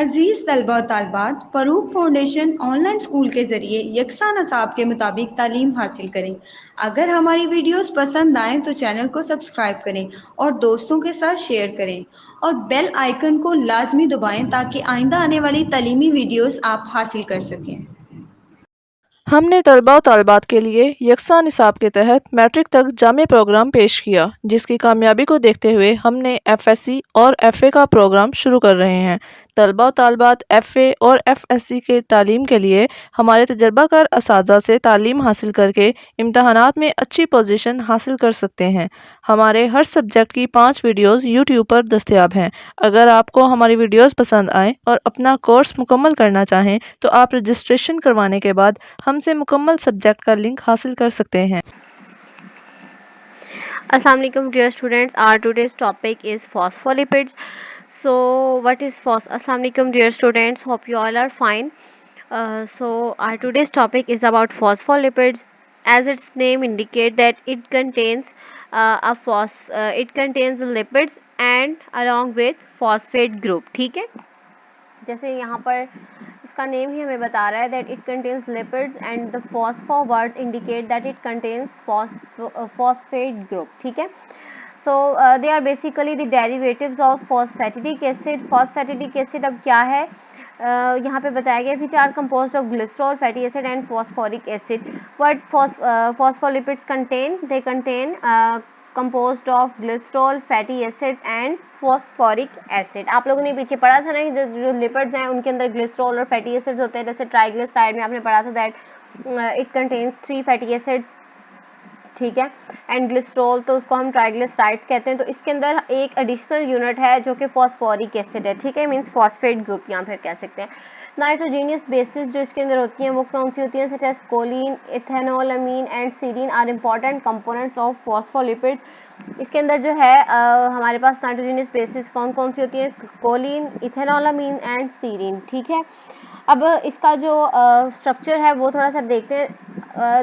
अजीज़ तलबा और तालिबात, Farooq foundation online school के ज़रिए यकसा नसाब के मुताबिक तालीम हासिल करें। अगर हमारी वीडियोस पसंद आएँ तो चैनल को सब्सक्राइब करें और दोस्तों के साथ शेयर करें और बेल आइकन को लाजमी दबाएं ताकि आइंदा आने वाली तालीमी वीडियोस आप हासिल कर सकें। हमने तलबा व तालिबात के लिए यकसा निसाब के तहत मैट्रिक तक जामे प्रोग्राम पेश किया, जिसकी कामयाबी को देखते हुए हमने FSC और FA का प्रोग्राम शुरू कर रहे हैं। तलबा व तालिबात FA और FSC के तालीम के लिए हमारे तजर्बाकार असातिज़ा से तालीम हासिल करके इम्तहानात में अच्छी पोजीशन हासिल कर सकते हैं। हमारे हर सब्जेक्ट की 5 वीडियोज़ यूट्यूब पर दस्तयाब हैं। अगर आपको हमारी वीडियोज़ पसंद आएँ और अपना कोर्स मुकम्मल करना चाहें तो आप रजिस्ट्रेशन करवाने के बाद हमसे मुकम्मल सब्जेक्ट का लिंक हासिल कर सकते हैं। Assalamu alaikum dear students. Our today's topic is phospholipids. So what is Assalamu alaikum dear students. Hope you all are fine. So our today's topic is about phospholipids. As its name indicate that it contains it contains lipids and along with phosphate group. ठीक है, जैसे यहाँ पर इसका name ही हमें बता रहा है that it contains lipids and the phospho words indicate that it contains phosphate group. ठीक है, so they are basically the derivatives of phosphatidic acid. Phosphatidic acid अब क्या है, यहाँ पे बताया गया which are composed of glycerol, fatty acid and phosphoric acid. What phospholipids contain, they contain composed of glycerol, fatty acids and phosphoric acid. आप लोगों ने पीछे पढ़ा था ना, जो लिपिड्स हैं उनके अंदर ग्लिसरॉल और फैटी एसिड्स होते हैं। जैसे ट्राइग्लिसराइड में आपने पढ़ा था that it contains 3 fatty acids, ठीक है, एंड ग्लिसरॉल तो उसको हम ट्राइग्लिसराइड्स कहते हैं। तो इसके अंदर एक एडिशनल यूनिट है जो कि फॉस्फोरिक एसिड है। ठीक है, मीन्स फॉस्फेट ग्रुप या फिर कह सकते हैं। नाइट्रोजीनियस बेसिस जो इसके अंदर होती हैं वो कौन सी होती हैं, such as choline, ethanolamine and serine are important components of phospholipids. इसके अंदर जो है हमारे पास नाइट्रोजीनियस बेसिस कौन कौन सी होती है, कोलिन, इथेनोलामीन एंड सीरीन। ठीक है, अब इसका जो स्ट्रक्चर है वो थोड़ा सा देखते हैं।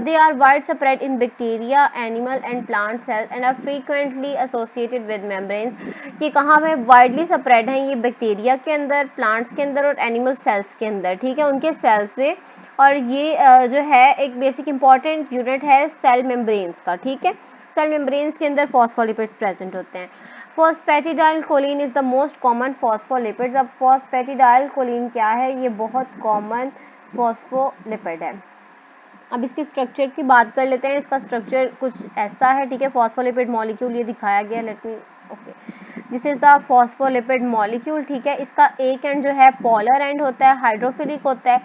They are widespread in bacteria, animal and plant cells and are frequently associated with membranes. ये कहाँ पे वाइडली स्प्रेड हैं, ये बैक्टीरिया के अंदर, प्लांट्स के अंदर और एनिमल सेल्स के अंदर। ठीक है, उनके सेल्स में। और ये जो है एक बेसिक इंपॉर्टेंट यूनिट है सेल मेम्ब्रेन्स का। ठीक है, सेल मेम्ब्रेन्स के अंदर फॉस्फोलिपिड्स प्रेजेंट होते हैं। Phosphatidyl Colin is the most common phospholipids. अब फॉस्फेटिडाइल कोलिन क्या है, ये बहुत कॉमन फॉस्फोलिपिड है। अब इसकी स्ट्रक्चर की बात कर लेते हैं। इसका स्ट्रक्चर कुछ ऐसा है। ठीक है, फॉस्फोलिपिड मॉलिक्यूल ये दिखाया गया, let me okay, this is the phospholipid molecule. ठीक है, इसका एक एंड जो है पोलर एंड होता है, हाइड्रोफिलिक होता है,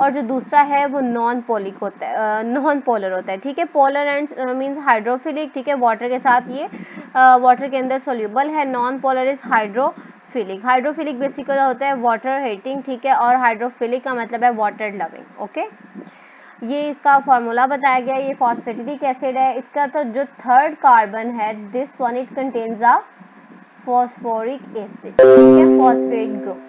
और जो दूसरा है वो नॉन पोलिक होता है, नॉन पोलर होता है। ठीक है, पोलर एंड मींस हाइड्रोफिलिक। ठीक है, वाटर के साथ ये वाटर के अंदर सोल्यूबल है। Non polar is hydrophilic. Hydrophilic basically होता है वाटर हेटिंग। ठीक है, और हाइड्रोफिलिक का मतलब है वाटर लविंग। ओके, ये इसका फॉर्मूला बताया गया। ये फॉस्फेटिडिक एसिड है। इसका तो जो थर्ड कार्बन है, this one it contains a phosphoric acid. ठीक है, phosphate group.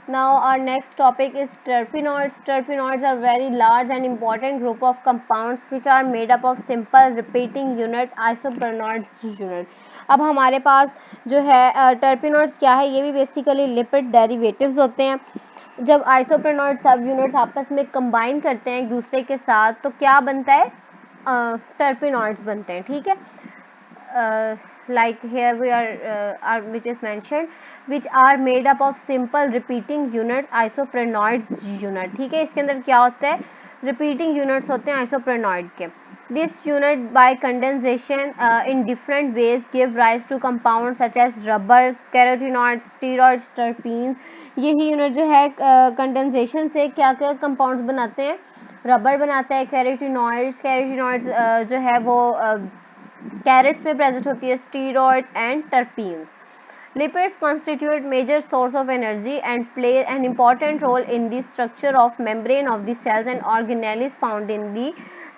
Now our next topic is terpenoids. Terpenoids are very large and important group of compounds which are made up of simple repeating unit isoprenoids unit. अब हमारे पास जो है terpenoids क्या है, ये भी बेसिकली लिपिड डेरिवेटिव्स होते हैं। जब आइसोप्रेनॉइड सब यूनिट्स आपस में कंबाइन करते हैं एक दूसरे के साथ तो क्या बनता है, टर्पिनॉइड्स बनते हैं। ठीक है, like here we are which is mentioned which are made up of simple repeating units isoprenoids unit। ठीक है, इसके अंदर क्या होता है, repeating units होते हैं isoprenoid के। this unit by condensation in different ways give rise to compounds such as rubber, carotenoids, steroids, terpenes। यही यूनिट जो है कंडेंसेशन से क्या क्या कंपाउंड्स बनाते हैं, रबर बनाता है, कैरोटिनॉइड्स, कैरोटिनॉइड्स जो है वो कैरेट्स में प्रेजेंट होती है, steroids and terpenes. Lipids constitute major source of energy and play an important role in the structure of membrane of the cells and organelles found in the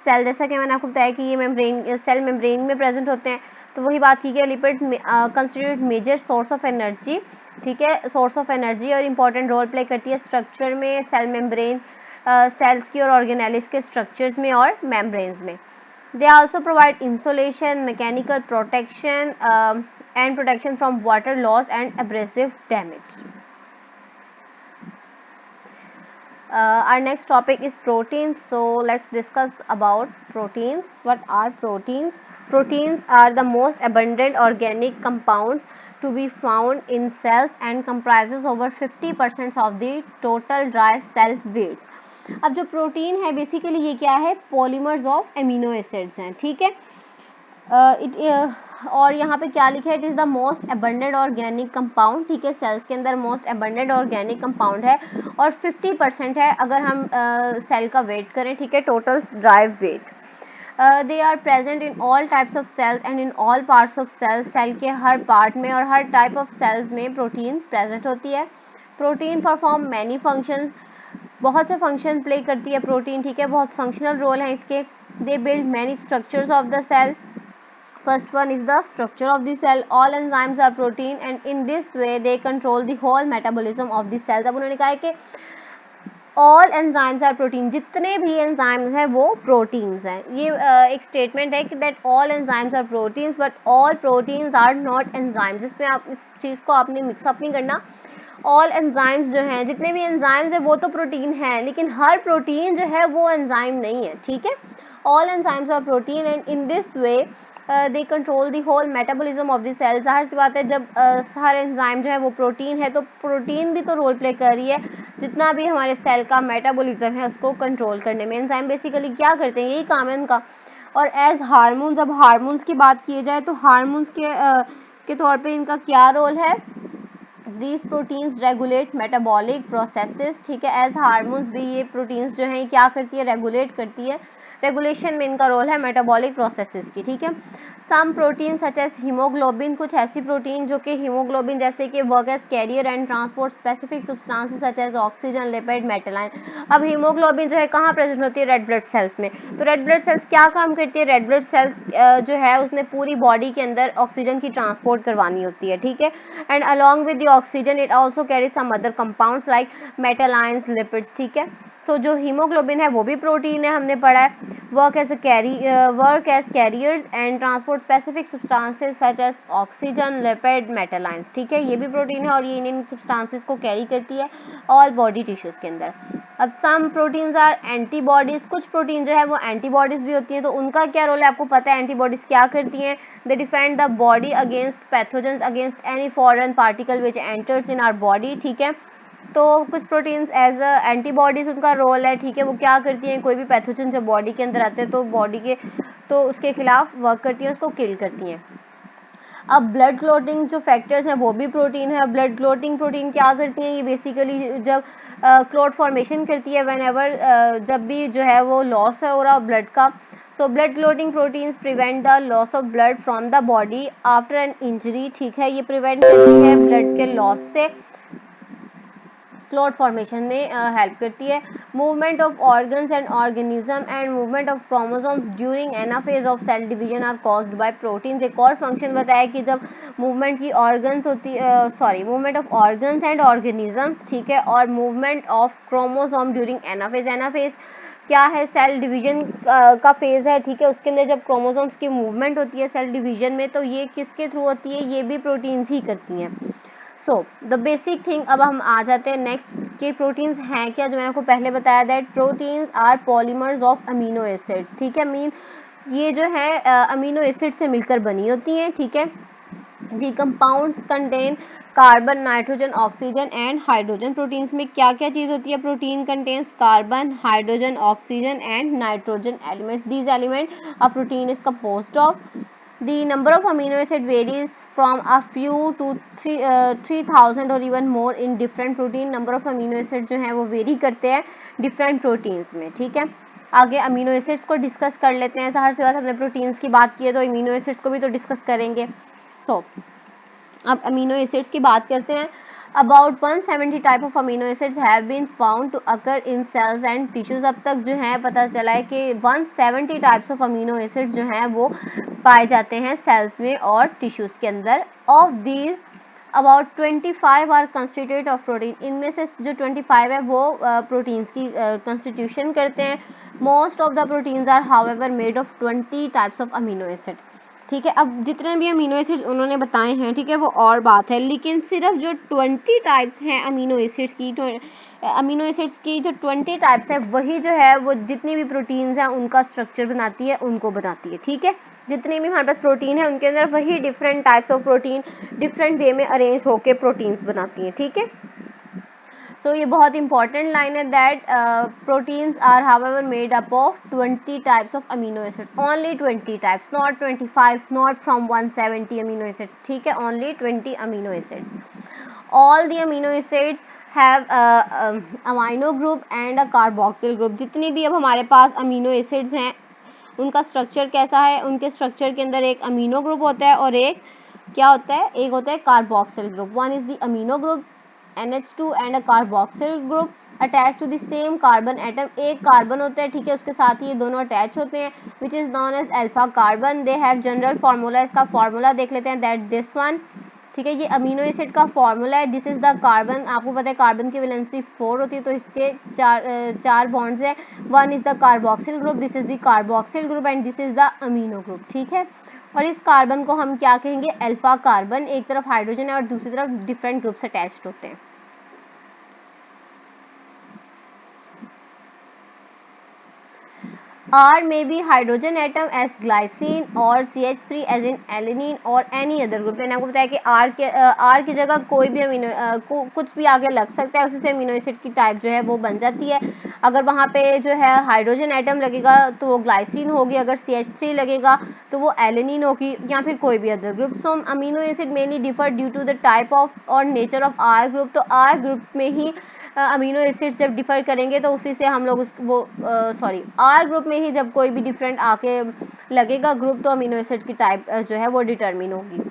cell. जैसा कि मैंने आपको बताया कि ये मेम्ब्रेन सेल मेम्ब्रेन में present होते हैं, तो वही बात की गई, lipids constitute major source of energy. ठीक है, सोर्स ऑफ एनर्जी और इम्पॉर्टेंट रोल प्ले करती है स्ट्रक्चर में, सेल मेम्ब्रेन सेल्स की और ऑर्गेनेलिस के स्ट्रक्चर्स में और मेम्ब्रेन्स में। They also provide insulation, mechanical protection and protection from water loss and abrasive damage. Our next topic is proteins. So let's discuss about proteins. What are proteins? Proteins are the most abundant organic compounds to be found in cells and comprises over 50% of the total dry cell weights. अब जो protein है basically ये क्या है, polymers of amino acids हैं, ठीक है। और यहाँ पे क्या लिखा है, it is the most abundant organic compound, ठीक है। सेल्स के अंदर मोस्ट अबंडेंट ऑर्गेनिक कंपाउंड है और 50% है अगर हम सेल का वेट करें, ठीक है, total dry weight. They are present in all types of cells and in all parts of cells, cell के हर पार्ट में और हर टाइप ऑफ सेल्स में प्रोटीन प्रेजेंट होती है। प्रोटीन परफॉर्म मैनी फंक्शंस, बहुत से फंक्शन प्ले करती है प्रोटीन, ठीक है, बहुत फंक्शनल रोल है इसके। They build many structures of the cell. First one is the structure of the cell. All enzymes are protein and in this way they control the whole metabolism of the cells. अब उन्होंने कहा है कि all enzymes are protein, जितने भी enzymes हैं वो proteins हैं। ये एक स्टेटमेंट है कि that all enzymes are proteins but all proteins are not enzymes. इसमें आप इस चीज़ को आपने मिक्सअप नहीं करना। ऑल एंजाइम्स जो हैं, जितने भी एंजाइम्स हैं वो तो प्रोटीन है, लेकिन हर प्रोटीन जो है वो एंजाइम नहीं है, ठीक है। All enzymes are protein and in this way they control the whole metabolism of the cell. जाहिर सी बात है जब हर एंजाइम जो है वो प्रोटीन है तो प्रोटीन भी तो रोल प्ले कर रही है जितना भी हमारे सेल का मेटाबॉलिज्म है उसको कंट्रोल करने में। एंजाइम बेसिकली क्या करते हैं, यही काम है उनका। और एज हार्मोन्स, अब हार्मोन्स की बात की जाए तो हार्मोन्स के तौर पे इनका क्या रोल है, these proteins regulate metabolic processes, ठीक है। एज हार्मोन्स भी ये प्रोटीन्स जो हैं क्या करती है, रेगुलेट करती है। रेगुलेशन में इनका रोल है मेटाबॉलिक प्रोसेसेस की, ठीक है। Some protein such as haemoglobin, कुछ ऐसी प्रोटीन जो कि हीमोग्लोबिन जैसे कि work as carrier and transport specific substances such as oxygen, lipid, metalline. अब हीमोग्लोबिन जो है कहाँ प्रेजेंट होती है, रेड ब्लड सेल्स में। तो रेड ब्लड सेल्स क्या काम करती है, रेड ब्लड सेल्स जो है उसने पूरी बॉडी के अंदर ऑक्सीजन की ट्रांसपोर्ट करवानी होती है, ठीक है। And along with the oxygen it also carry some other compounds like metallines, lipids, ठीक है। सो जो हीमोग्लोबिन है वो भी प्रोटीन है, हमने पढ़ा है। Work as carriers and transport specific substances such as oxygen, lipid, metallines, ठीक है। ये भी प्रोटीन है और ये इन सब्सटेंसेस को कैरी करती है ऑल बॉडी टिश्यूज के अंदर। अब सम प्रोटीन्स आर एंटीबॉडीज, कुछ प्रोटीन जो है वो एंटीबॉडीज भी होती हैं। तो उनका क्या रोल है, आपको पता है एंटीबॉडीज क्या करती हैं, they defend the body against pathogens, against any foreign particle which enters in our body, ठीक है। तो कुछ प्रोटीन्स एज अ एंटीबॉडीज उनका रोल है, ठीक है। वो क्या करती हैं, कोई भी पैथोजन जब बॉडी के अंदर आते हैं तो बॉडी के तो उसके खिलाफ वर्क करती हैं, उसको किल करती हैं। अब ब्लड क्लोटिंग जो फैक्टर्स हैं वो भी प्रोटीन है। ब्लड क्लोटिंग प्रोटीन क्या करती हैं, ये बेसिकली जब क्लोट फॉर्मेशन करती है व्हेन एवर जब भी जो है वो लॉस है हो रहा ब्लड का। So blood clotting proteins prevent the loss of blood from the body after an injury, ठीक है। ये प्रिवेंट करती है ब्लड के लॉस से, क्लॉट फॉर्मेशन में हेल्प करती है। Movement of organs and organism and movement of chromosomes during anaphase of cell division are caused by proteins. एक और फंक्शन बताया कि जब मूवमेंट की ऑर्गन्स होती movement of organs and organisms, ठीक है, और movement of chromosome during anaphase. Anaphase क्या है, सेल डिवीजन का फेज है, ठीक है। उसके अंदर जब क्रोमोसोम्स की मूवमेंट होती है सेल डिवीजन में तो ये किसके थ्रू होती है, ये भी प्रोटीन्स ही करती हैं। सो द बेसिक थिंग, अब हम आ जाते हैं नेक्स्ट कि प्रोटीन्स हैं क्या। जो मैंने आपको पहले बताया that proteins are polymers of amino acids, ठीक है। मीन ये जो है अमीनो एसिड से मिलकर बनी होती हैं, ठीक है। The compounds contain carbon, nitrogen, oxygen and hydrogen. Proteins में क्या क्या चीज़ होती है, protein contains carbon, hydrogen, oxygen and nitrogen elements. These element a protein is composed of. The number of amino acid varies from a few to 3000 or even more in different protein. number of amino acids जो हैं वो very करते हैं different proteins में, ठीक है। आगे amino acids को डिस्कस कर लेते हैं। हर से बात हमने प्रोटीन्स की बात की है तो अमीनो एसिड्स को भी तो डिस्कस करेंगे। सो अब अमीनो एसिड्स की बात करते हैं। About 170 type of amino acids have been found to occur in cells and tissues. अब तक जो है पता चला है कि 170 टाइप्स ऑफ अमीनो एसिड्स जो हैं वो पाए जाते हैं सेल्स में और टिश्यूज के अंदर। Of these about 25 are constitute of protein. इनमें से जो 25 है वो प्रोटीन्स की कंस्टिट्यूशन करते हैं। Most of the proteins are however made of 20 types of amino acid. ठीक है। अब जितने भी अमीनो एसिड्स उन्होंने बताए हैं, ठीक है, वो और बात है, लेकिन सिर्फ जो 20 टाइप्स हैं अमीनो एसिड्स की, जो 20 टाइप्स है, वही जो है वो जितनी भी प्रोटीन्स हैं उनका स्ट्रक्चर बनाती है, उनको बनाती है। ठीक है, जितने भी हमारे पास प्रोटीन है उनके अंदर वही different types of protein different way में अरेंज होके प्रोटीन्स बनाती हैं। ठीक है, सो ये बहुत इंपॉर्टेंट लाइन है that proteins are however made up of 20 types of amino acids, only 20 types, not 25, not from 170 amino acids. ठीक है, only 20 amino acids. All the amino acids have amino group and a carboxyl group. जितनी भी अब हमारे पास amino acids हैं उनका structure कैसा है, उनके स्ट्रक्चर के अंदर एक अमीनो ग्रुप होता है और एक क्या होता है, एक होता है carboxyl group. One is the amino group NH2 and a carboxyl group attach to the same carbon atom. एक कार्बन होता है, ठीक है, उसके साथ ही ये दोनों अटैच होते हैं, which is known as alpha carbon. They have general formula, इसका फार्मूला देख लेते हैं, दैट दिस वन। ठीक है, ये अमीनो एसिड का फार्मूला है। दिस इज द कार्बन, आपको पता है कार्बन की वैलेंसी 4 होती है, तो इसके चार बॉन्ड्स है। One is the carboxyl group, this is the carboxyl group and this is the amino group. ठीक है, और इस कार्बन को हम क्या कहेंगे, अल्फा कार्बन। एक तरफ हाइड्रोजन है और दूसरी तरफ डिफरेंट ग्रुप्स अटैच्ड होते हैं। R may be hydrogen atom as glycine or CH3 as in alanine or any other group। मैंने आपको बताया कि R की जगह कोई भी अमीनो कुछ भी आगे लग सकता है, उसी से अमीनो एसिड की टाइप जो है वो बन जाती है। अगर वहाँ पे जो है हाइड्रोजन एटम लगेगा तो वो ग्लाइसिन होगी, अगर CH3 लगेगा तो वो एलेनिन होगी, या फिर कोई भी other group. So amino acid mainly differ due to the type of और नेचर ऑफ R ग्रुप। तो R ग्रुप में ही अमीनो एसिड जब डिफर करेंगे तो उसी से हम लोग आर ग्रुप में ही जब कोई भी डिफरेंट आके लगेगा ग्रुप, तो अमीनो एसिड की टाइप जो है वो डिटरमिन होगी।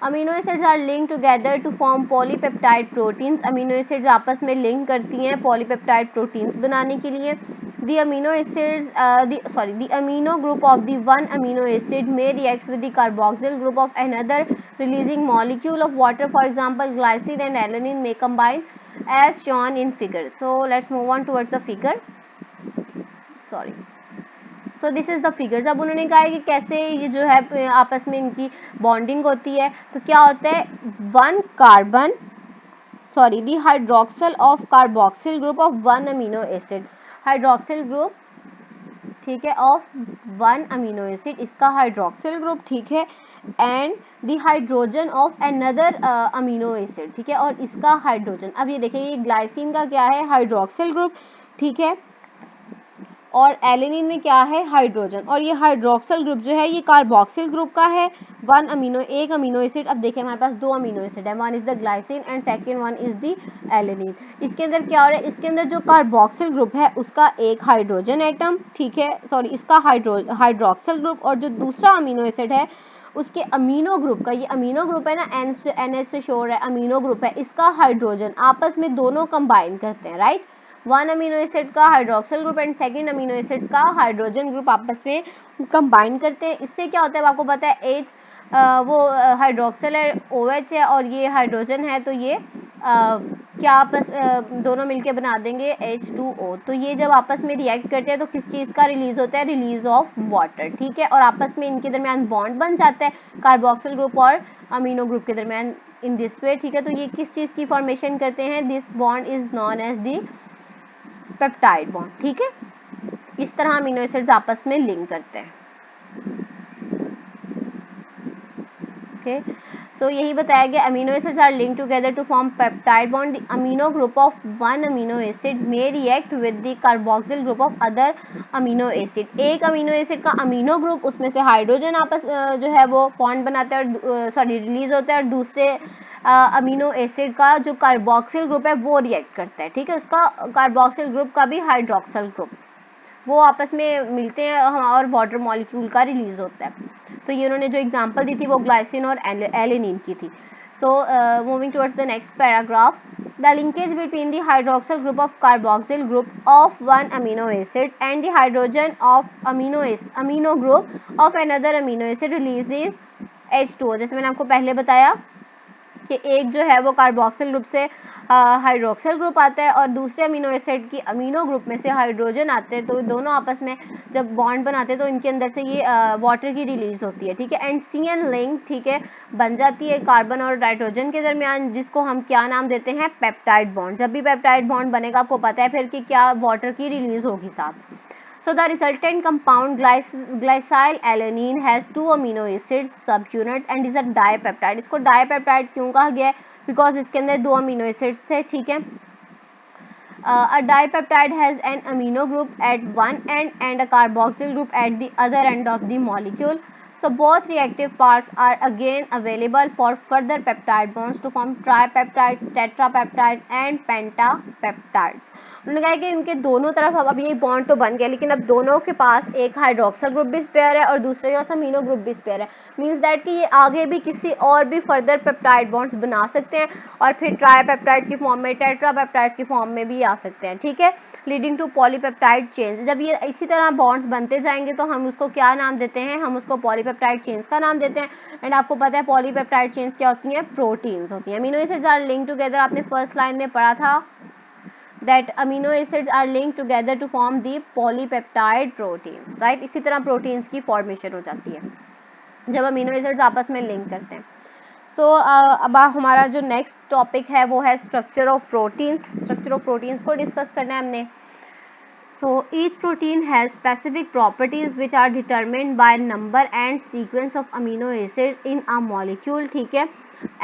Amino acids are link together to form polypeptide proteins. Amino acids आपस में लिंक करती हैं पॉलीपेप्टाइड प्रोटीन्स बनाने के लिए। The amino acids, the amino group of the one amino acid may react with the carboxyl group of another, releasing molecule of water. For example, glycine and alanine may combine as shown in figure. So let's move on towards the figure. Sorry. So this is the figures. अब उन्होंने कहा है कि कैसे ये जो है आपस में इनकी बॉन्डिंग होती है। तो क्या होता है, one carbon the hydroxyl of carboxyl group of one amino acid, hydroxyl group, ठीक है, ऑफ वन अमीनो एसिड, इसका हाइड्रोक्सिल ग्रुप, ठीक है, and the hydrogen of another amino acid, ठीक है, और इसका हाइड्रोजन। अब ये देखिए, ये ग्लाइसिन का क्या है, हाइड्रोक्सिल ग्रुप, ठीक है, और एलेनिन में क्या है, हाइड्रोजन। और ये हाइड्रोक्सिल ग्रुप जो है ये कार्बोक्सिल ग्रुप का है, एक अमीनो एसिड। अब देखिए हमारे पास दो अमीनो एसिड है, one is the glycine and second one is the alanine. इसके अंदर क्या हो रहा है, इसके अंदर जो कार्बोक्सिल ग्रुप है उसका एक हाइड्रोजन एटम, ठीक है, इसका हाइड्रोक्सिल ग्रुप, और जो दूसरा अमीनो एसिड है उसके अमीनो ग्रुप का, ये अमीनो ग्रुप है ना, NH से शोर है, अमीनो ग्रुप है, इसका हाइड्रोजन आपस में दोनों कंबाइन करते हैं, राइट। वन अमीनो एसिड का hydroxyl group and second amino acid का हाइड्रोजन ग्रुप आपस में कंबाइन करते हैं। इससे क्या होता है, आपको पता है H वो हाइड्रोक्सिल है, OH है, और ये हाइड्रोजन है, तो ये क्या आपस दोनों मिलके बना देंगे H2O। तो ये जब आपस में रिएक्ट करते हैं तो किस चीज़ का रिलीज होता है, रिलीज ऑफ वाटर, ठीक है, और आपस में इनके दरमियान बॉन्ड बन जाता है कार्बोक्सिल ग्रुप और अमीनो ग्रुप के दरमियान इन दिस वे, ठीक है। तो ये किस चीज़ की फॉर्मेशन करते हैं, this bond is known as the peptide bond, ठीक है। इस तरह अमीनो एसिड्स आपस में लिंक करते हैं, ओके। सो यही बताया गया, amino acids are link together to form peptide bond. The amino group of one amino acid may react with the carboxyl group of other amino acid. एक अमीनो एसिड का amino group, उसमें से hydrogen आपस जो है वो bond बनाता है, और रिलीज होता है, और दूसरे अमीनो एसिड का जो कार्बोक्सिल ग्रुप है वो रिएक्ट करता है, ठीक है, उसका कार्बोक्सिल ग्रुप का भी हाइड्रोक्सिल ग्रुप, वो आपस में मिलते हैं और वाटर मॉलिक्यूल का रिलीज होता है। तो ये उन्होंने जो एग्जांपल दी थी वो ग्लाइसिन और एलेनिन की थी। So moving towards the next paragraph, the linkage between the hydroxyl group of carboxyl group of one amino acid and the hydrogen of amino group of another amino acid releases H2O। जैसे मैंने आपको पहले बताया कि एक जो है वो कार्बोक्सिल ग्रुप से हाइड्रोक्सिल ग्रुप आता है और दूसरे अमीनो एसिड की अमीनो ग्रुप में से हाइड्रोजन आते हैं, तो दोनों आपस में जब बॉन्ड बनाते हैं तो इनके अंदर से ये वाटर की रिलीज होती है, ठीक है। एंड CN लिंक, ठीक है, बन जाती है कार्बन और नाइट्रोजन के दरमियान, जिसको हम क्या नाम देते हैं, पेप्टाइड बॉन्ड। जब भी पेप्टाइड बॉन्ड बनेगा आपको पता है फिर कि क्या वाटर की रिलीज होगी साथ। So the resultant compound glycyl alanine has 2 amino acids subunits and is a dipeptide. इसको dipeptide क्यों कहा गया है? Because इसके अंदर 2 amino acids थे, ठीक है। A dipeptide has an amino group at one end and a carboxyl group at the other end of the molecule. So both reactive parts are again available for further peptide bonds to form tripeptides, tetrapeptides and pentapeptides. उन्होंने कहा कि इनके दोनों तरफ अब ये bond तो बन गया, लेकिन अब दोनों के पास एक हाइड्रोक्सिल ग्रुप भी स्पेयर है और दूसरे के पास अमीनो ग्रुप भी स्पेयर है। मीन्स दैट कि ये आगे भी किसी और भी फर्दर पेप्टाइड बॉन्ड्स बना सकते हैं और फिर ट्राईपेप्टाइड्स की फॉर्म में, टेट्रापेप्टाइड्स की फॉर्म में भी आ सकते हैं, ठीक है, लीडिंग टू पॉलीपेप्टाइड चेंज। जब ये इसी तरह बॉन्ड्स बनते जाएंगे तो हम उसको क्या नाम देते हैं, हम उसको पॉलीपेप्टाइड चेंज का नाम देते हैं। एंड आपको पता है पॉलीपेप्टाइड चेंज क्या होती है, प्रोटीन्स होती हैं। Amino acids are link together, आपने फर्स्ट लाइन में पढ़ा था that amino acids are linked together to form the polypeptide proteins, right। इसी तरह प्रोटीन्स की फॉर्मेशन हो जाती है जब अमीनो एसिड्स आपस में लिंक करते हैं। सो अब हमारा जो नेक्स्ट टॉपिक है वो है structure of proteins. Structure of proteins को डिस्कस करना है हमने। So each protein has specific properties which are determined by number and sequence of amino acids in a molecule, ठीक है,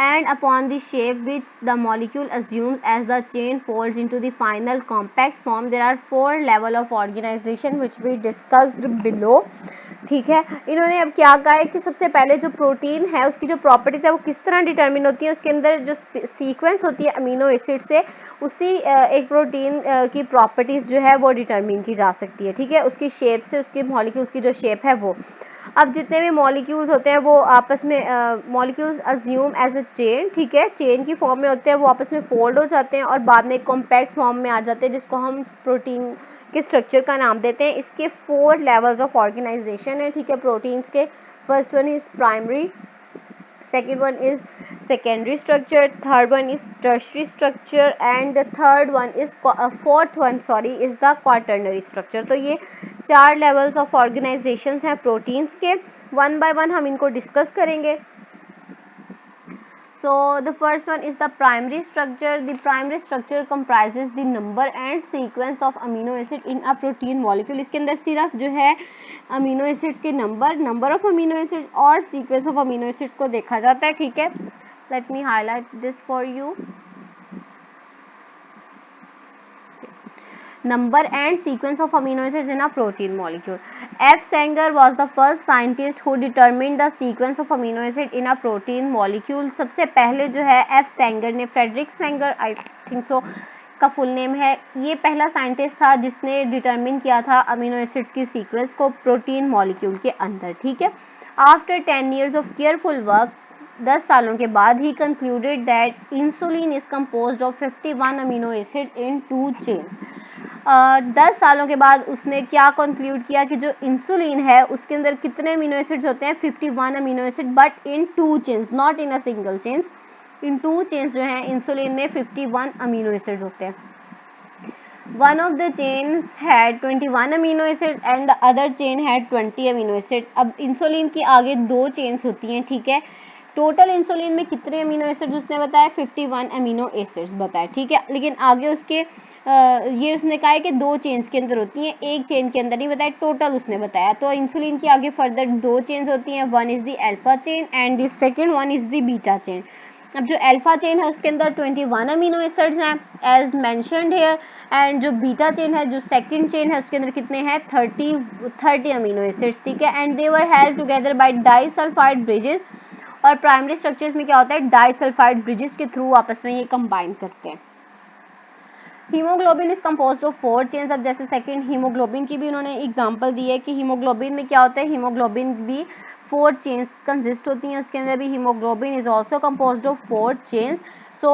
and upon the shape which the molecule assumes as the chain folds into the final compact form. There are 4 level of organization which we discussed below, ठीक है। इन्होंने अब क्या कहा है कि सबसे पहले जो प्रोटीन है उसकी जो प्रॉपर्टीज है वो किस तरह डिटरमिन होती है, उसके अंदर जो सीक्वेंस होती है अमीनो एसिड से, उसी एक प्रोटीन की प्रॉपर्टीज जो है वो डिटरमिन की जा सकती है, ठीक है, उसकी शेप से, उसकी मॉलिक्यूल्स की जो शेप है वो। अब जितने भी मॉलिक्यूल्स होते हैं वो आपस में molecules assume as a chain, ठीक है, चेन की फॉर्म में होते हैं, वो आपस में फोल्ड हो जाते हैं और बाद में कॉम्पैक्ट फॉर्म में आ जाते हैं, जिसको हम प्रोटीन के स्ट्रक्चर का नाम देते हैं। इसके 4 लेवल्स ऑफ ऑर्गेनाइजेशन है, ठीक है, प्रोटीन्स के। First one is primary, second one is secondary structure, third one is tertiary structure and the third one is fourth one is the quaternary structure। तो ये 4 levels of organizations हैं proteins के। One by one हम इनको discuss करेंगे। So the first one is the primary structure. The primary structure comprises the number and sequence of amino acid in a protein molecule. इसके अंदर सिर्फ जो है अमीनो एसिड्स के नंबर ऑफ अमीनो एसिड्स और सीक्वेंस ऑफ अमीनो एसिड्स को देखा जाता है, ठीक है। Let me highlight this for you. Number and sequence of amino acids in a protein molecule. F. Sanger was the first scientist who determined the sequence of amino acid in a protein molecule. सबसे पहले जो है F. Sanger ने, Frederick Sanger I think so इसका full name है, ये पहला scientist था जिसने डिटरमिन किया था अमीनो एसिड्स की सीक्वेंस को प्रोटीन मॉलिक्यूल के अंदर, ठीक है। After 10 years of careful work, 10 सालों के बाद ही concluded that insulin is composed of 51 amino acids in 2 chains. 10 सालों के बाद उसने क्या कंक्लूड किया कि जो इंसुलिन है उसके अंदर कितने अमीनो एसिड्स होते हैं, 51 amino acid, but in 2 chains, not in a single chains. In 2 chains जो है इंसुलिन में 51 अमीनो एसिड्स होते हैं। One of the chains had 21 amino acids and the other chain had 20 amino acids। अब insulin की आगे 2 चेन्स होती हैं, ठीक है। टोटल इंसुलिन में कितने अमीनो एसिड्स उसने बताया, 51 अमीनो एसिड्स बताया, ठीक है। लेकिन आगे उसके ये उसने कहा है कि 2 चेन्स के अंदर होती हैं, एक चेन के अंदर नहीं बताया, टोटल उसने बताया। तो इंसुलिन की आगे फर्दर 2 चेन्स होती हैं, one is the alpha chain and the second one is the beta chain. अब जो अल्फा चेन है उसके अंदर 21 अमीनो एसिड्स हैं एज मेंशनड हियर, एंड जो बीटा चेन है, जो सेकंड चेन है, उसके अंदर कितने हैं, 30 अमीनो एसिड्स, ठीक है। And they were held together by disulphide bridges. और प्राइमरी स्ट्रक्चर्स में क्या होता है, डाइसल्फाइड ब्रिजेस के थ्रू आपस में ये कंबाइन करते हैं। Haemoglobin is composed of 4 chains. अब जैसे सेकंड हीमोग्लोबिन की भी उन्होंने एग्जांपल दी है कि हीमोग्लोबिन में क्या होता है, हीमोग्लोबिन भी 4 चेन्स कंसिस्ट होती हैं, उसके अंदर भी haemoglobin is also composed of 4 chains. So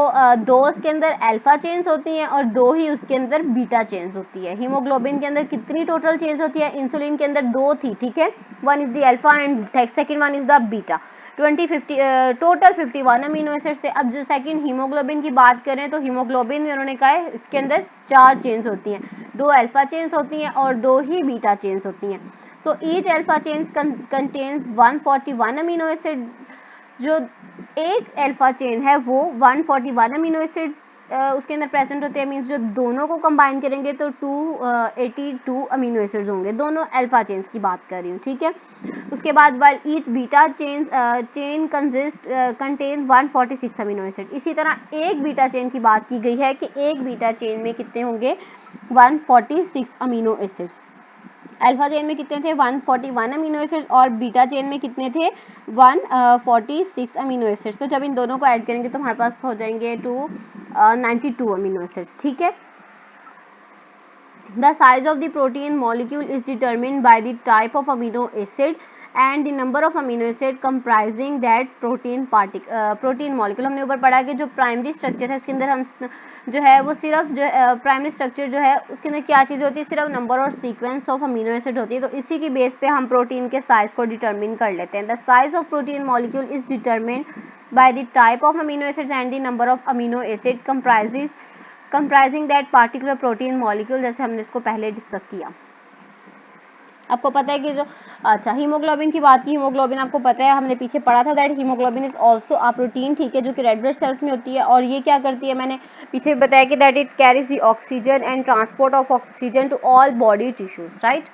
2 उसके अंदर अल्फा चेन्स होती हैं और 2 ही उसके अंदर बीटा चेन्स होती है। हीमोग्लोबिन के अंदर कितनी टोटल चेन्स होती है, इंसुलिन के अंदर 2 थी, ठीक है, one is the alpha and second one is the beta. Total 51 amino acids थे। अब जो सेकंड हीमोग्लोबिन की बात करें तो हीमोग्लोबिन में उन्होंने कहा है इसके अंदर 4 चेन्स होती हैं, 2 अल्फा चेन्स होती हैं और 2 ही बीटा चेन्स होती हैं। So each alpha chains contains 141 amino acid. जो एक अल्फा चेन है वो 141 अमीनो एसिड्स उसके अंदर प्रेजेंट होते हैं। मींस जो दोनों को कंबाइन करेंगे तो 282 अमीनो एसिड्स होंगे। दोनों अल्फा चेन्स की बात कर रही हूँ, ठीक है। उसके बाद while each beta chain contain 146 amino acid. इसी तरह एक बीटा चेन की बात की गई है कि एक बीटा चेन में कितने होंगे, 146 अमीनो एसिड्स। अल्फा चेन में कितने थे, 141 अमीनो एसिड्स और बीटा चेन में कितने थे, 146 अमीनो एसिड्स। तो जब इन दोनों को ऐड करेंगे तो हमारे पास हो जाएंगे 92 अमीनो एसिड्स, ठीक है। The size of the protein molecule is determined by the type of amino acid and the number of amino acid comprising that protein molecule। हमने ऊपर पढ़ा कि जो प्राइमरी स्ट्रक्चर है उसके अंदर हम जो है वो सिर्फ जो प्राइमरी स्ट्रक्चर जो है उसके अंदर क्या चीज़ होती है, सिर्फ नंबर और सीक्वेंस ऑफ अमीनो एसिड होती है। तो इसी की बेस पे हम प्रोटीन के साइज को डिटरमिन कर लेते हैं। The size of protein molecule is determined by the type of amino acids and the number of amino acid comprising that particular protein molecule, जैसे हमने इसको पहले डिस्कस किया। आपको पता है कि जो अच्छा हीमोग्लोबिन की बात की, हीमोग्लोबिन आपको पता है हमने पीछे पढ़ा था that haemoglobin is also a protein, ठीक है, जो कि रेड ब्लड सेल्स में होती है। और ये क्या करती है, मैंने पीछे बताया कि that it carries the oxygen and transport of oxygen to all body tissues, right.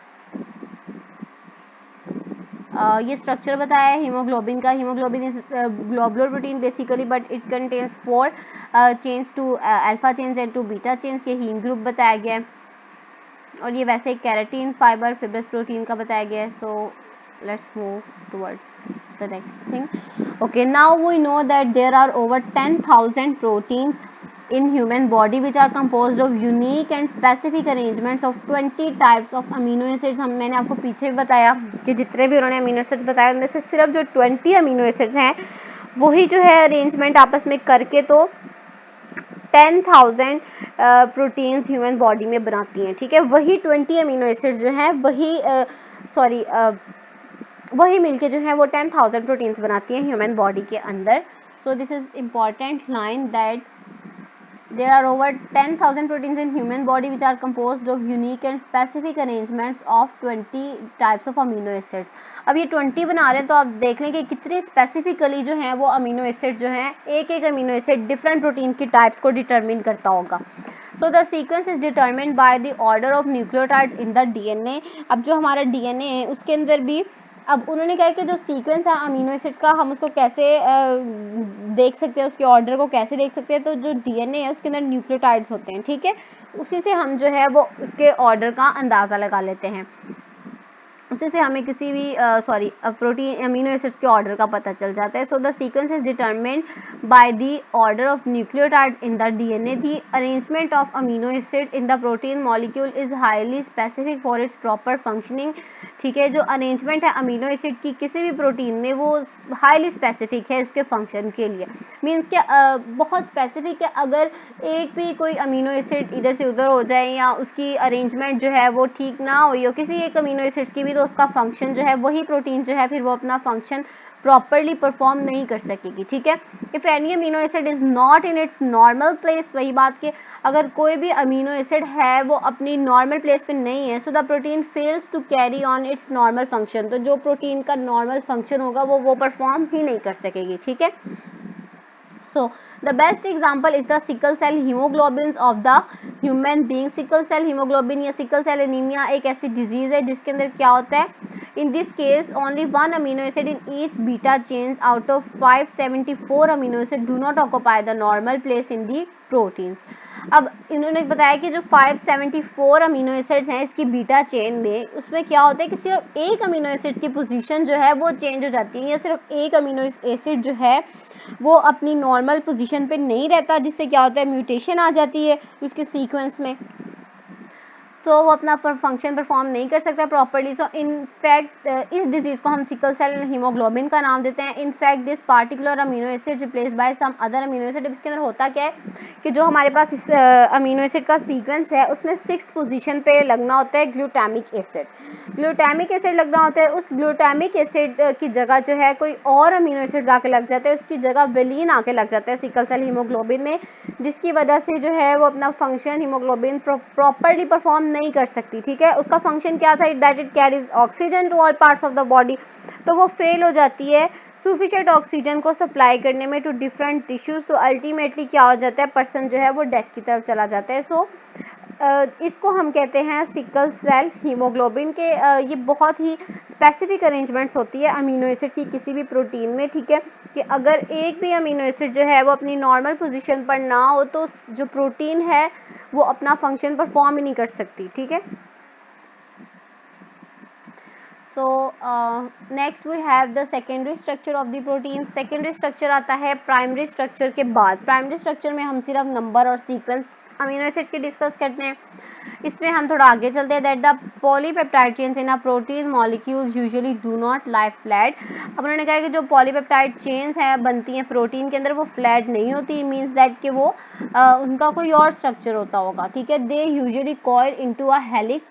ये स्ट्रक्चर बताया है हीमोग्लोबिन का। Haemoglobin is globular protein basically but it contains 4 chains, 2 alpha chains and 2 beta chains. ये हीम ग्रुप बताया गया है और ये वैसे कैराटीन फाइबर फिब्रस प्रोटीन का बताया गया है। So let's move towards the next thing. Okay, now we know that there are over 10,000 proteins in human body which are composed of unique and specific arrangements of 20 types of amino acids। मैंने आपको पीछे भी बताया कि जितने भी उन्होंने amino acids बताए उनमें से सिर्फ जो 20 अमीनो एसिड्स हैं वही जो है अरेंजमेंट आपस में करके तो 10,000 प्रोटीन्स ह्यूमन बॉडी में बनाती हैं, ठीक है। वही 20 अमीनो एसिड्स जो हैं वही मिलके जो है वो 10,000 प्रोटीन्स बनाती हैं ह्यूमन बॉडी के अंदर। So this is important line that there are over 10,000 proteins in human body which are composed of unique and specific arrangements of 20 types of amino acids। अब ये 20 बना रहे हैं तो आप देख लें कि कितने स्पेसिफिकली जो हैं वो अमीनो एसिड्स जो हैं, एक एक अमीनो एसिड डिफरेंट प्रोटीन की टाइप्स को डिटरमिन करता होगा। So the sequence is determined by the order of nucleotides in the DNA. अब जो हमारा डीएनए है उसके अंदर भी अब उन्होंने कहा कि जो सीक्वेंस है अमीनो एसिड्स का हम उसको कैसे देख सकते हैं, उसके ऑर्डर को कैसे देख सकते हैं। तो जो डीएनए है उसके अंदर न्यूक्लियोटाइड्स होते हैं, ठीक है, उसी से हम जो है वो उसके ऑर्डर का अंदाज़ा लगा लेते हैं। उसी से हमें किसी भी प्रोटीन अमीनो एसिड्स के ऑर्डर का पता चल जाता है। So the sequence is determined by the order of nucleotides in the DNA. The arrangement of amino acids in the protein molecule is highly specific for its proper functioning, ठीक है। जो arrangement है amino acid की किसी भी protein में वो highly specific है इसके फंक्शन के लिए। मीन्स के बहुत स्पेसिफिक है। अगर एक भी कोई अमीनो एसिड इधर से उधर हो जाए या उसकी अरेंजमेंट जो है वो ठीक ना हुई हो किसी एक अमीनो एसिड्स की भी, तो उसका फंक्शन जो है वही प्रोटीन जो है फिर वो अपना फंक्शन प्रॉपरली परफॉर्म नहीं कर सकेगी, ठीक है। If any amino acid is not in its normal place, वही बात के अगर कोई भी अमीनो एसिड है वो अपनी नॉर्मल प्लेस पे नहीं है, so the protein fails to carry on its normal function. तो जो प्रोटीन का नॉर्मल फंक्शन होगा वो परफॉर्म ही नहीं कर सकेगी, ठीक है। So the best example is the sickle cell hemoglobins of the human being। sickle cell hemoglobin या sickle cell anemia एक ऐसी डिजीज है जिसके अंदर क्या होता है, in this case only one amino acid in each beta chains out of 574 amino acid do not occupy the normal place in the proteins। अब इन्होंने बताया कि जो 574 अमीनो एसिड्स हैं इसकी बीटा चेन में, उसमें क्या होता है कि सिर्फ एक अमीनो एसिड्स की पोजीशन जो है वो चेंज हो जाती है या सिर्फ एक अमीनो एसिड जो है वो अपनी नॉर्मल पोजीशन पे नहीं रहता, जिससे क्या होता है म्यूटेशन आ जाती है उसके सीक्वेंस में। सो वो अपना फंक्शन परफॉर्म नहीं कर सकता प्रॉपरली. सो इनफैक्ट इस डिजीज़ को हम सिकल सेल हीमोग्लोबिन का नाम देते हैं. In fact this particular amino acid replaced by some other amino acid. इसके अंदर होता क्या है कि जो हमारे पास इस अमीनो एसिड का सीक्वेंस है उसमें 6th पोजीशन पे लगना होता है ग्लूटामिक एसिड. ग्लूटामिक एसिड लगना होता है. उस ग्लूटामिक एसिड की जगह जो है कोई और अमीनो एसिड आके लग जाते हैं. उसकी जगह वेलिन आके लग जाता है सिकल सेल हीमोग्लोबिन में, जिसकी वजह से जो है वो अपना फंक्शन हीमोग्लोबिन प्रॉपरली परफॉर्म नहीं कर सकती. ठीक है, उसका फंक्शन क्या था, that it carries oxygen to all parts of the body. तो वो फेल हो जाती है सफिशिएंट ऑक्सीजन को सप्लाई करने में टू डिफरेंट टिश्यूज. तो अल्टीमेटली क्या हो जाता है, पर्सन जो है वो डेथ की तरफ चला जाता है. सो इसको हम कहते हैं सिकल सेल हीमोग्लोबिन के. ये बहुत ही स्पेसिफिक अरेंजमेंट्स होती है अमीनो एसिड की किसी भी प्रोटीन में. ठीक है, कि अगर एक भी अमीनो एसिड जो है वो अपनी नॉर्मल पोजीशन पर ना हो तो जो प्रोटीन है वो अपना फंक्शन परफॉर्म ही नहीं कर सकती. ठीक है. So next we have the secondary structure of the protein. Secondary structure आता है प्राइमरी स्ट्रक्चर के बाद. प्राइमरी स्ट्रक्चर में हम सिर्फ नंबर और सीक्वेंस अमीनो एसिड्स की डिस्कस करते हैं. इसमें हम थोड़ा आगे चलते हैं. That the polypeptide chains in a protein molecules usually do not lie flat. अब उन्होंने कहा कि जो पॉलीपेप्टाइड चेन्स हैं बनती हैं प्रोटीन के अंदर वो फ्लैट नहीं होती. मीन्स दैट कि वो उनका कोई और स्ट्रक्चर होता होगा. ठीक है, they usually coil into a helix.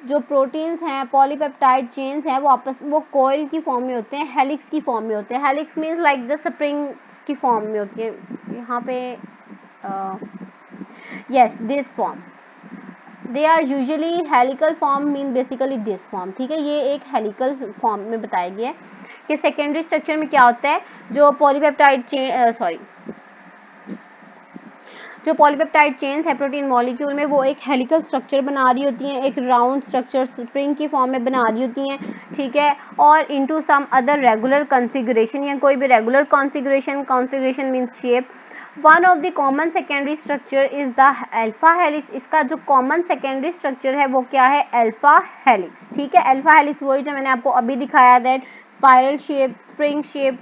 जो प्रोटीन्स हैं पॉलीपेप्टाइड चेन्स हैं वो आपस वो कॉइल की फॉर्म में होते हैं, हेलिक्स की फॉर्म में होते हैं. Helix means like the spring की फॉर्म में होती है. यहाँ पे yes this form they are usually helical form mean basically this form. ठीक है, ये एक हेलिकल फॉर्म में बताया गया है कि सेकेंडरी स्ट्रक्चर में क्या होता है. जो पॉलीपेप्टाइड जो पॉलीपेप्टाइड चेन्स है प्रोटीन मॉलिक्यूल में वो एक हेलिकल स्ट्रक्चर बना रही होती हैं, एक राउंड स्ट्रक्चर स्प्रिंग की फॉर्म में बना रही होती हैं. ठीक है, और into some other regular configuration या कोई भी regular configuration means shape. One of the common secondary structure is the alpha helix. इसका जो कॉमन सेकेंडरी स्ट्रक्चर है वो क्या है, अल्फा हेलिक्स. ठीक है, अल्फा हेलिक्स वही जो मैंने आपको अभी दिखाया, that spiral shape, spring shape.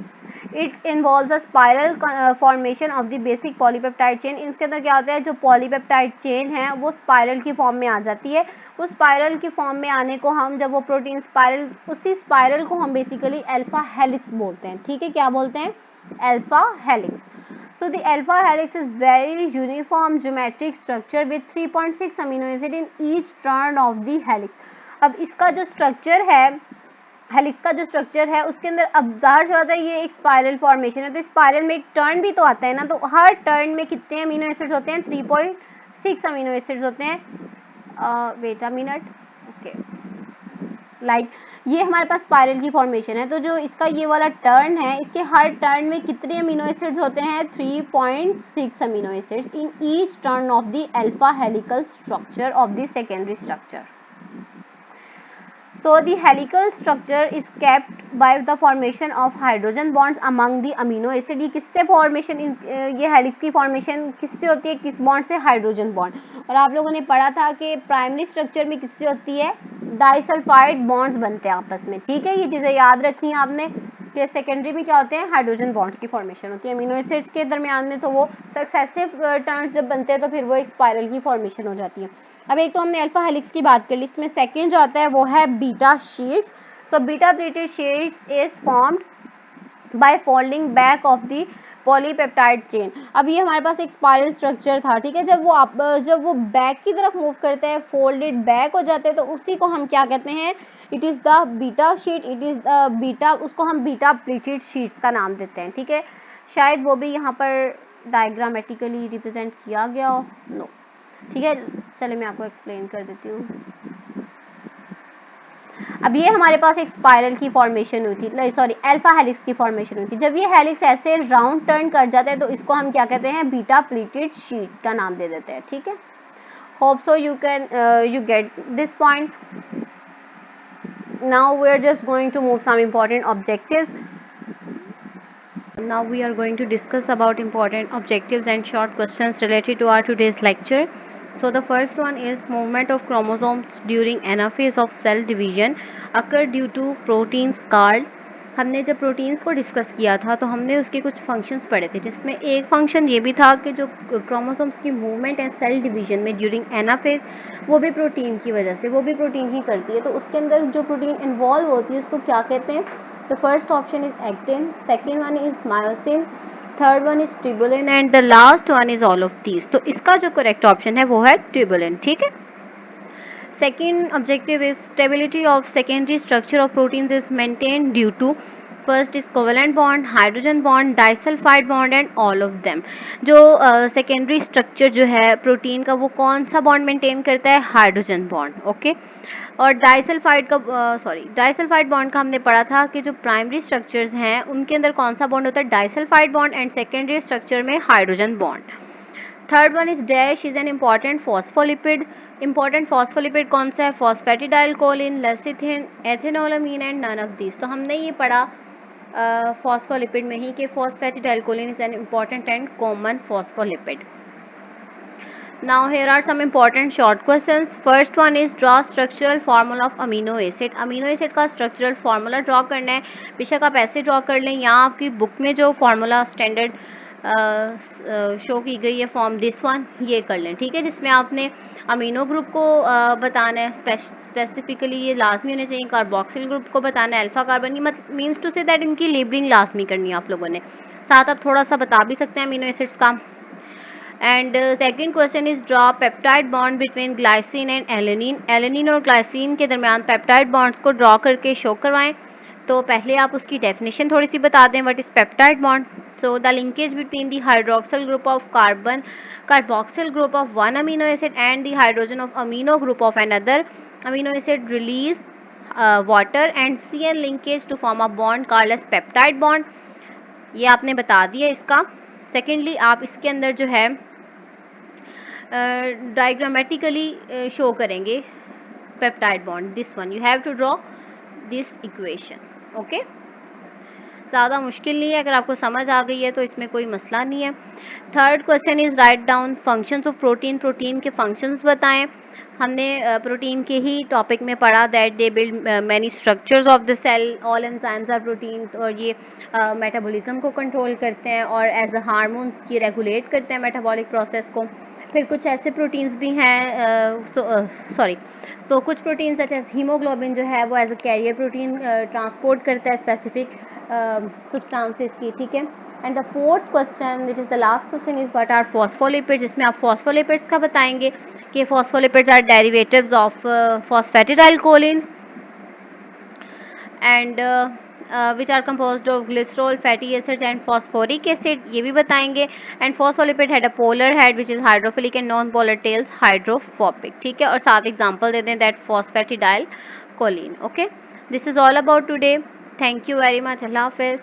It involves a spiral formation of the basic polypeptide chain. इसके अंदर क्या होता है, जो पॉलीपेप्टाइड चेन है वो स्पाइरल की फॉर्म में आ जाती है. उस स्पाइरल की फॉर्म में आने को हम जब वो प्रोटीन स्पाइरल, उसी स्पाइरल को हम बेसिकली अल्फा हेलिक्स बोलते हैं. ठीक है, क्या बोलते हैं, alpha helix. So the alpha helix is very uniform geometric structure with 3.6 amino acid in each turn of the helix. अब इसका जो स्ट्रक्चर है, हेलिक्स का जो स्ट्रक्चर है उसके अंदर अब जाहिर सी बात है ये एक स्पाइरल फॉर्मेशन है. तो स्पाइरल में एक टर्न भी तो आता है ना. तो हर टर्न में कितने अमीनो एसिड्स होते हैं, 3.6 अमीनो एसिड्स होते हैं. Wait a minute. Okay, like ये हमारे पास स्पाइरल की फॉर्मेशन है. तो जो इसका ये वाला टर्न है, इसके हर टर्न में कितने अमीनो एसिड्स होते हैं, 3.6 amino acids in each turn off the alpha helical structure of the secondary structure. So the helical structure is kept by the formation of hydrogen bonds among the amino acid. ये किससे formation, ये helix की formation किससे होती है, किस bond से, hydrogen bond. और आप लोगों ने पढ़ा था कि प्राइमरी स्ट्रक्चर में किससे होती है, डाइसल्फाइड बॉन्ड्स बनते हैं आपस में. ठीक है, ये चीज़ें याद रखनी है आपने कि सेकेंडरी में क्या होते हैं, हाइड्रोजन बॉन्ड्स की फॉर्मेशन होती है अमीनो एसिड्स के दरमियान में. तो वो सक्सेसिव टर्न्स जब बनते हैं तो फिर वो एक स्पाइरल की फॉर्मेशन हो जाती है. अब एक तो हमने अल्फा हेलिक्स की बात कर ली, इसमें सेकंड जो आता है वो है beta sheets. So beta pleated sheets is formed by folding back of the polypeptide chain. अब ये हमारे पास एक स्पाइरल स्ट्रक्चर था. ठीक है, जब वो बैक की तरफ मूव करते हैं, फोल्डेड बैक हो जाते हैं, तो उसी को हम क्या कहते हैं, it is the beta sheet. It is beta, उसको हम बीटा प्लेटेड शीट्स का नाम देते हैं. ठीक है, शायद वो भी यहाँ पर डायग्रामेटिकली रिप्रेजेंट किया गया हो. नो, ठीक है, चलिए मैं आपको एक्सप्लेन कर देती हूँ. अब ये हमारे पास एक स्पाइरल की फॉर्मेशन हुई थी, सॉरी अल्फा हेलिक्स की फॉर्मेशन हुई थी. जब ये हेलिक्स ऐसे राउंड टर्न कर जाता है तो इसको हम क्या कहते हैं, बीटा प्लेटेड शीट का नाम दे देते हैं. ठीक है, hope so you can you get this point. Now we are just going to move some important objectives. Now we are going to discuss about important objectives and short questions related to our today's lecture. So the first one is movement of chromosomes during anaphase of cell division occur due to proteins called. हमने जब proteins को discuss किया था तो हमने उसके कुछ functions पढ़े थे, जिसमें एक फंक्शन ये भी था कि जो क्रोमोसोम्स की मूवमेंट है सेल डिवीजन में ड्यूरिंग एनाफेज, वो भी प्रोटीन की वजह से, वो भी प्रोटीन ही करती है। तो उसके अंदर जो प्रोटीन इन्वॉल्व होती है उसको क्या कहते हैं? The first option is actin, second one is myosin, third one is tubulin and the last one is all of these. तो इसका जो करेक्ट ऑप्शन है वो है ट्यूबुलिन। ठीक है। Second objective is stability of secondary structure of proteins is maintained due to first is covalent bond, hydrogen bond, disulfide bond and all of them. जो secondary structure जो है प्रोटीन का वो कौन सा बॉन्ड मेंटेन करता है? Hydrogen bond. ओके। और डाइसल्फाइड का डाइसल्फाइड बॉन्ड का हमने पढ़ा था कि जो प्राइमरी स्ट्रक्चर्स हैं उनके अंदर कौन सा बॉन्ड होता है? Disulphide bond and secondary structure में hydrogen bond. Third one is dash is an important phospholipid. Important phospholipid कौन सा है? Phosphatidyl choline, lecithin, ethanolamine and none of this. तो हमने ये पढ़ा फॉस्फोलिपिड में ही कि phosphatidyl Colin is an important and common phospholipid. Now here are some important short questions. First one is draw structural formula of amino acid. Amino acid का structural formula draw करना है। बेशक आप ऐसे draw कर लें, यहाँ आपकी बुक में जो formula standard शो की गई है फॉर्म दिस वन, ये कर लें। ठीक है। जिसमें आपने अमीनो ग्रुप को बताना है, स्पेसिफिकली ये लाजमी होने चाहिए। कार्बोक्सिल ग्रुप को बताना है, अल्फा कार्बन की, मतलब मीन्स टू से दैट इनकी लेबलिंग लाजमी करनी है आप लोगों ने। साथ आप थोड़ा सा बता भी सकते हैं अमीनो एसिड्स का। And second question is draw peptide bond between glycine and alanine. Alanine और ग्लाइसिन के दरमियान पेप्टाइड बॉन्ड्स को ड्रॉ करके शो करवाएं। तो पहले आप उसकी डेफिनेशन थोड़ी सी बता दें, what is peptide bond. So the linkage between the hydroxyl group of carbon, carboxyl group of one amino acid and the hydrogen of amino group of another amino acid release water and CN linkage to form a bond called as peptide bond. ये आपने बता दिया इसका। Secondly आप इसके अंदर जो है डायग्रामेटिकली शो करेंगे peptide bond. This one you have to draw this equation. Okay. ज़्यादा मुश्किल नहीं है, अगर आपको समझ आ गई है तो इसमें कोई मसला नहीं है। Third question is write down functions of protein. Protein के फंक्शंस बताएं। हमने प्रोटीन के ही टॉपिक में पढ़ा that they build many structures of the cell, all enzymes are protein. और ये मेटाबॉलिज्म को कंट्रोल करते हैं और एज अ हार्मोन्स ये रेगुलेट करते हैं मेटाबॉलिक प्रोसेस को। फिर कुछ ऐसे प्रोटीन्स भी हैं तो कुछ प्रोटीन सच एज हीमोग्लोबिन जो है वो as a carrier protein transport करता है स्पेसिफिक सब्सटेंसेस की। ठीक है। And the fourth question which is the last question is what are phospholipids. जिसमें आप फॉस्फोलिपिड्स का बताएंगे कि phospholipids are derivatives of phosphatidyl choline and which are composed of glycerol, fatty acids and phosphoric acid, ये भी बताएंगे। And phospholipid had a polar head which is hydrophilic and non polar tails hydrophobic. ठीक है। और साथ example दे दें that phosphatidyl choline. Okay. This is all about today. Thank you very much. अल्लाह हाफिज़।